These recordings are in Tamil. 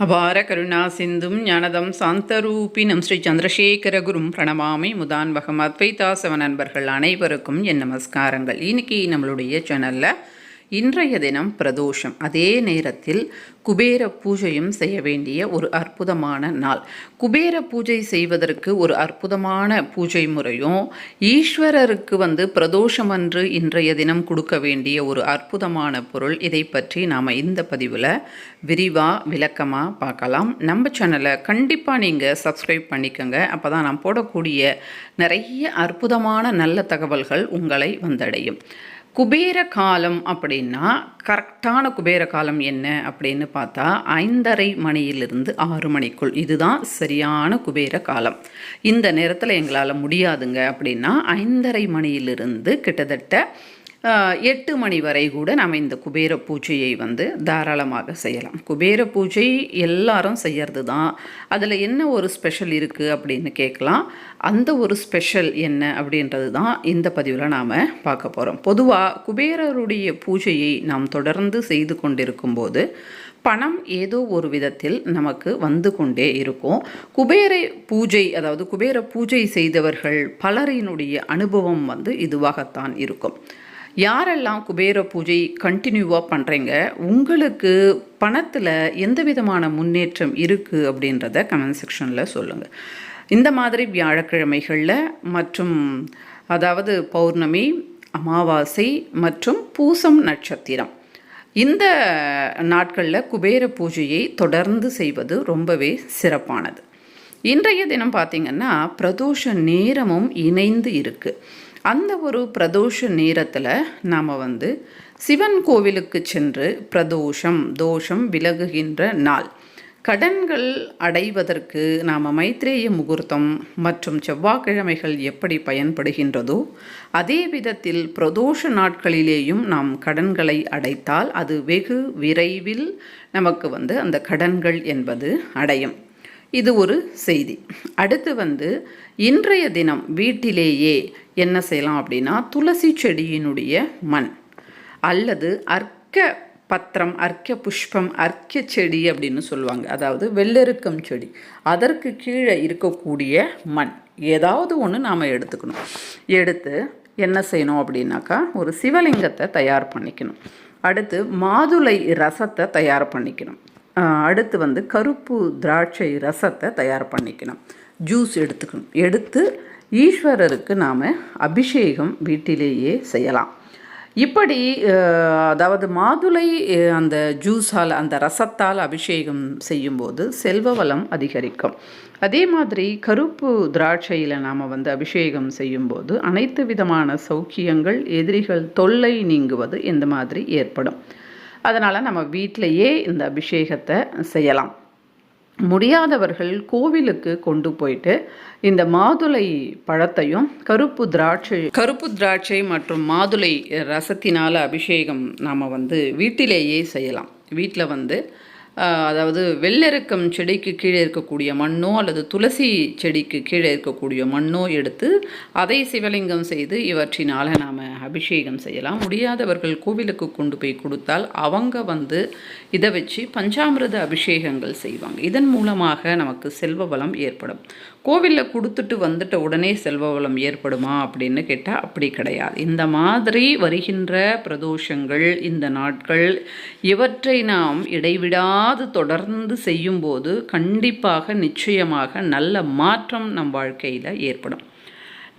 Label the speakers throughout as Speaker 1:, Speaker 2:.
Speaker 1: அபார கருணா சிந்தும் ஞானதம் சாந்தரூபினம் ஸ்ரீ சந்திரசேகர குரும் பிரணமாமி முதான்வகம் அத்வைதாசவ நண்பர்கள் அனைவருக்கும் என் நமஸ்காரங்கள். இன்னைக்கு நம்மளுடைய சேனலில் இன்றைய தினம் பிரதோஷம், அதே நேரத்தில் குபேர பூஜையும் செய்ய வேண்டிய ஒரு அற்புதமான நாள். குபேர பூஜை செய்வதற்கு ஒரு அற்புதமான பூஜை முறையும், ஈஸ்வரருக்கு பிரதோஷம் அன்று இன்றைய தினம் கொடுக்க வேண்டிய ஒரு அற்புதமான பொருள், இதை பற்றி நாம் இந்த பதிவில் விரிவாக விளக்கமாக பார்க்கலாம். நம்ம சேனலை கண்டிப்பாக நீங்கள் சப்ஸ்கிரைப் பண்ணிக்கோங்க. அப்போ தான் நான் போடக்கூடிய நிறைய அற்புதமான நல்ல தகவல்கள் உங்களை வந்தடையும். குபேர காலம் அப்படின்னா கரெக்டான குபேர காலம் என்ன அப்படின்னு பார்த்தா 5:30 மணியிலிருந்து 6 மணிக்குள், இதுதான் சரியான குபேர காலம். இந்த நேரத்தில் எங்களால் முடியாதுங்க அப்படின்னா 5:30 மணியிலிருந்து கிட்டத்தட்ட 8 மணி வரை கூட நம்ம இந்த குபேர பூஜையை தாராளமாக செய்யலாம். குபேர பூஜை எல்லாரும் செய்கிறது தான். அதில் என்ன ஒரு ஸ்பெஷல் இருக்குது அப்படின்னு கேட்கலாம். அந்த ஒரு ஸ்பெஷல் என்ன அப்படின்றது தான் இந்த பதிவில் நாம் பார்க்க போகிறோம். பொதுவாக குபேரருடைய பூஜையை நாம் தொடர்ந்து செய்து கொண்டிருக்கும்போது பணம் ஏதோ ஒரு விதத்தில் நமக்கு வந்து கொண்டே இருக்கும். குபேர பூஜை, அதாவது குபேர பூஜை செய்தவர்கள் பலரினுடைய அனுபவம் இதுவாகத்தான் இருக்கும். யாரெல்லாம் குபேர பூஜை கண்டினியூவாக பண்ணுறீங்க, உங்களுக்கு பணத்தில் எந்த விதமான முன்னேற்றம் இருக்குது அப்படின்றத கமெண்ட் செக்ஷனில் சொல்லுங்கள். இந்த மாதிரி வியாழக்கிழமைகளில் மற்றும் அதாவது பௌர்ணமி, அமாவாசை மற்றும் பூசம் நட்சத்திரம், இந்த நாட்களில் குபேர பூஜையை தொடர்ந்து செய்வது ரொம்பவே சிறப்பானது. இன்றைய தினம் பார்த்திங்கன்னா பிரதோஷ நேரமும் இணைந்து இருக்குது. அந்த ஒரு பிரதோஷ நேரத்தில் நாம் சிவன் கோவிலுக்கு சென்று தோஷம் விலகுகின்ற நாள். கடன்கள் அடைவதற்கு நாம் மைத்ரேய முகூர்த்தம் மற்றும் செவ்வாய்க்கிழமைகள் எப்படி பயன்படுகின்றதோ அதே விதத்தில் பிரதோஷ நாட்களிலேயும் நாம் கடன்களை அடைத்தால் அது வெகு விரைவில் நமக்கு அந்த கடன்கள் என்பது அடையும். இது ஒரு செய்தி. அடுத்து இன்றைய தினம் வீட்டிலேயே என்ன செய்யலாம் அப்படின்னா, துளசி செடியினுடைய மண் அல்லது அர்க்க பத்திரம், அர்க்க புஷ்பம், அர்க்க செடி அப்படின்னு சொல்லுவாங்க. அதாவது வெள்ளெருக்கம் செடி, அதற்கு கீழே இருக்கக்கூடிய மண் ஏதாவது ஒன்று நாம் எடுத்துக்கணும். எடுத்து என்ன செய்யணும் அப்படின்னாக்கா, ஒரு சிவலிங்கத்தை தயார் பண்ணிக்கணும். அடுத்து மாதுளை ரசத்தை தயார் பண்ணிக்கணும். அடுத்து கருப்பு திராட்சை ரசத்தை தயார் பண்ணிக்கணும். ஜூஸ் எடுத்துக்கணும். எடுத்து ஈஸ்வரருக்கு நாம் அபிஷேகம் வீட்டிலேயே செய்யலாம். இப்படி அதாவது மாதுளை அந்த ஜூஸால், அந்த ரசத்தால் அபிஷேகம் செய்யும்போது செல்வ வளம் அதிகரிக்கும். அதே மாதிரி கருப்பு திராட்சையில் நாம் அபிஷேகம் செய்யும்போது அனைத்து விதமான சௌக்கியங்கள், எதிரிகள் தொல்லை நீங்குவது இந்த மாதிரி ஏற்படும். அதனால் நம்ம வீட்டிலையே இந்த அபிஷேகத்தை செய்யலாம். முடியாதவர்கள் கோவிலுக்கு கொண்டு போயிட்டு இந்த மாதுளை பழத்தையும் கருப்பு திராட்சை மற்றும் மாதுளை ரசத்தினால் அபிஷேகம் நாம் வீட்டிலேயே செய்யலாம். வீட்டில் அதாவது வெள்ளெருக்கம் செடிக்கு கீழே இருக்கக்கூடிய மண்ணோ அல்லது துளசி செடிக்கு கீழே இருக்கக்கூடிய மண்ணோ எடுத்து அதை சிவலிங்கம் செய்து இவற்றினால் நாம் அபிஷேகம் செய்யலாம். முடியாதவர்கள் கோவிலுக்கு கொண்டு போய் கொடுத்தால் அவங்க இதை வச்சு பஞ்சாமிர்த அபிஷேகங்கள் செய்வாங்க. இதன் மூலமாக நமக்கு செல்வ வளம் ஏற்படும். கோவிலில் கொடுத்துட்டு வந்துட்ட உடனே செல்வ வளம் ஏற்படுமா அப்படின்னு கேட்டால் அப்படி கிடையாது. இந்த மாதிரி வருகின்ற பிரதோஷங்கள், இந்த நாட்கள், இவற்றை நாம் இடைவிடாது தொடர்ந்து செய்யும்போது கண்டிப்பாக நிச்சயமாக நல்ல மாற்றம் நம் வாழ்க்கையில் ஏற்படும்.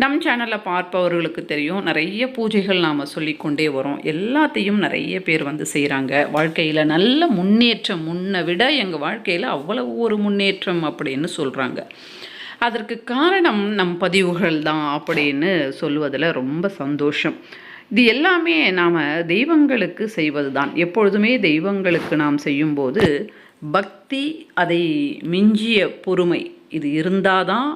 Speaker 1: நம் சேனலில் பார்ப்பவர்களுக்கு தெரியும், நிறைய பூஜைகள் நாம் சொல்லிக்கொண்டே வரோம். எல்லாத்தையும் நிறைய பேர் செய்கிறாங்க. வாழ்க்கையில் நல்ல முன்னேற்றம், முன்னை விட எங்கள் வாழ்க்கையில் அவ்வளவு ஒரு முன்னேற்றம் அப்படின்னு சொல்கிறாங்க. அதற்கு காரணம் நம் பதிவுகள் தான் அப்படின்னு சொல்லுவதில் ரொம்ப சந்தோஷம். இது எல்லாமே நாம் தெய்வங்களுக்கு செய்வது தான். எப்பொழுதுமே தெய்வங்களுக்கு நாம் செய்யும்போது பக்தி, அதை மிஞ்சிய பொறுமை, இது இருந்தால் தான்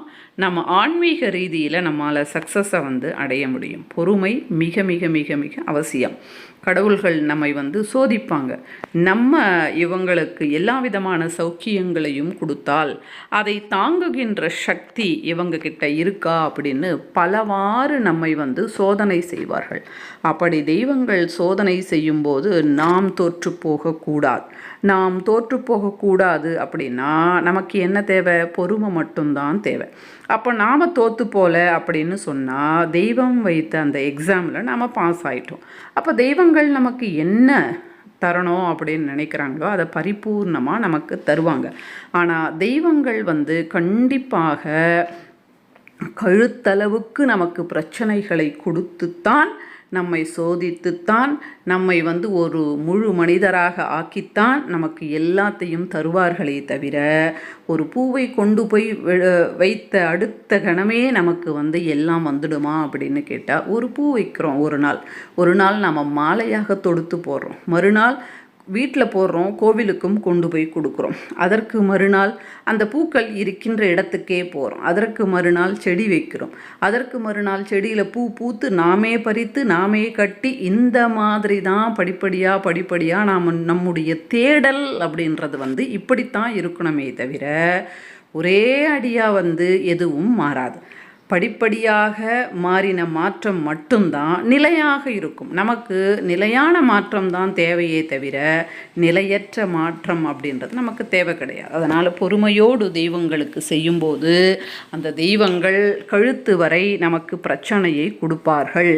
Speaker 1: நம்ம ஆன்மீக ரீதியில் நம்மளால் சக்ஸஸை அடைய முடியும். பொறுமை மிக மிக மிக மிக அவசியம். கடவுள்கள் நம்மை சோதிப்பாங்க. நம்ம இவங்களுக்கு எல்லா விதமான சௌக்கியங்களையும் கொடுத்தால் அதை தாங்குகின்ற சக்தி இவங்க கிட்ட இருக்கா அப்படின்னு பலவாறு நம்மை சோதனை செய்வார்கள். அப்படி தெய்வங்கள் சோதனை செய்யும்போது நாம் தோற்று போகக்கூடாது. நாம் தோற்று போகக்கூடாது கூடாது அப்படின்னா நமக்கு என்ன தேவை? பொறுமை மட்டும்தான் தேவை. அப்போ நாம் தோற்று போல அப்படின்னு சொன்னால் தெய்வம் வைத்த அந்த எக்ஸாமில் நாம் பாஸ் ஆகிட்டோம். அப்போ தெய்வங்கள் நமக்கு என்ன தரணும் அப்படின்னு நினைக்கிறாங்களோ அதை பரிபூர்ணமாக நமக்கு தருவாங்க. ஆனால் தெய்வங்கள் கண்டிப்பாக கழுத்தளவுக்கு நமக்கு பிரச்சனைகளை கொடுத்துத்தான், நம்மை சோதித்துத்தான், நம்மை ஒரு முழு மனிதராக ஆக்கித்தான் நமக்கு எல்லாத்தையும் தருவார்களே தவிர, ஒரு பூவை கொண்டு போய் வைத்த அடுத்த கணமே நமக்கு எல்லாம் வந்துடுமா அப்படின்னு கேட்டால், ஒரு பூ வைக்கிறோம் ஒரு நாள் நம்ம மாலையாக தொடுத்து போடுறோம், மறுநாள் வீட்டில் போடுறோம், கோவிலுக்கும் கொண்டு போய் கொடுக்குறோம், அதற்கு மறுநாள் அந்த பூக்கள் இருக்கின்ற இடத்துக்கே போகிறோம், அதற்கு மறுநாள் செடி வைக்கிறோம், அதற்கு மறுநாள் செடியில் பூ பூத்து நாமே பறித்து நாமே கட்டி, இந்த மாதிரி தான் படிப்படியாக நாம் நம்முடைய தேடல் அப்படின்றது இப்படித்தான் இருக்கணுமே தவிர ஒரே அடியாக எதுவும் மாறாது. படிப்படியாக மாறின மாற்றம் மட்டும்தான் நிலையாக இருக்கும். நமக்கு நிலையான மாற்றம் தான் தேவையே தவிர நிலையற்ற மாற்றம் அப்படின்றது நமக்கு தேவை கிடையாது. அதனால் பொறுமையோடு தெய்வங்களுக்கு செய்யும்போது அந்த தெய்வங்கள் கழுத்து வரை நமக்கு பிரச்சனையை கொடுப்பார்கள்.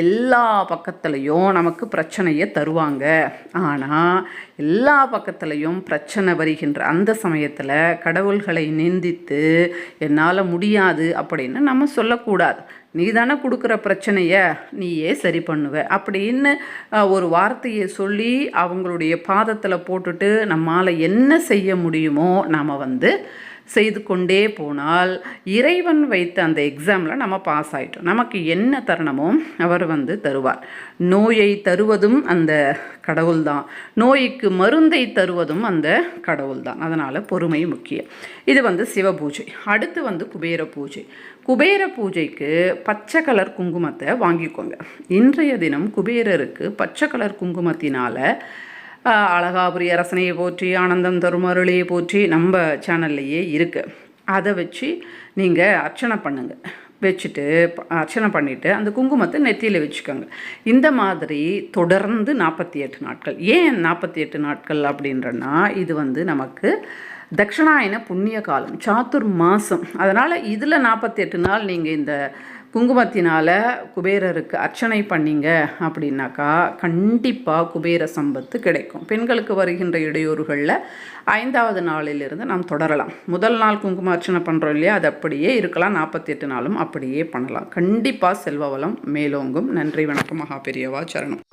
Speaker 1: எல்லா பக்கத்துலேயும் நமக்கு பிரச்சனையை தருவாங்க. ஆனால் எல்லா பக்கத்துலேயும் பிரச்சனை வருகின்ற அந்த சமயத்தில் கடவுள்களை நிந்தித்து என்னால் முடியாது அப்படின்னு நம்ம சொல்லக்கூடாது. நீ தானே கொடுக்குற பிரச்சனையை நீயே சரி பண்ணுவ அப்படின்னு ஒரு வார்த்தையை சொல்லி அவங்களுடைய பாதத்தில் போட்டுட்டு நம்மால் என்ன செய்ய முடியுமோ நாம் செய்து கொண்டே போனால் இறைவன் வைத்த அந்த எக்ஸாமில் நம்ம பாஸ் ஆகிட்டோம். நமக்கு என்ன தருணமோ அவர் தருவார். நோயை தருவதும் அந்த கடவுள் தான், நோய்க்கு மருந்தை தருவதும் அந்த கடவுள் தான். அதனால் பொறுமை முக்கியம். இது சிவ பூஜை. அடுத்து குபேர பூஜை. குபேர பூஜைக்கு பச்சை கலர் குங்குமத்தை வாங்கிக்கோங்க. இன்றைய தினம் குபேரருக்கு பச்சை கலர் குங்குமத்தினால் அழகாபுரி அரசனையை போற்றி, ஆனந்தம் தரும் அருளையை போற்றி நம்ம சேனல்லையே இருக்குது. அதை வச்சு நீங்கள் அர்ச்சனை பண்ணுங்கள். வச்சுட்டு அர்ச்சனை பண்ணிவிட்டு அந்த குங்குமத்தை நெத்தியில் வச்சுக்கோங்க. இந்த மாதிரி தொடர்ந்து 48 நாட்கள். ஏன் 48 நாட்கள் அப்படின்றனா, இது நமக்கு தட்சிணாயன புண்ணிய காலம், சாத்துர் மாதம். அதனால் இதில் 48 நாள் நீங்கள் இந்த குங்குமத்தினால் குபேரருக்கு அர்ச்சனை பண்ணிங்க அப்படின்னாக்கா கண்டிப்பாக குபேர சம்பத்து கிடைக்கும். பெண்களுக்கு வருகின்ற இடையூறுகளில் 5வது நாளிலிருந்து நாம் தொடரலாம். முதல் நாள் குங்கும அர்ச்சனை பண்ணுறோம் இல்லையா, அது அப்படியே இருக்கலாம். 48 நாளும் அப்படியே பண்ணலாம். கண்டிப்பாக செல்வ வளம் மேலோங்கும். நன்றி, வணக்கம். மகா பெரியவா சரணம்.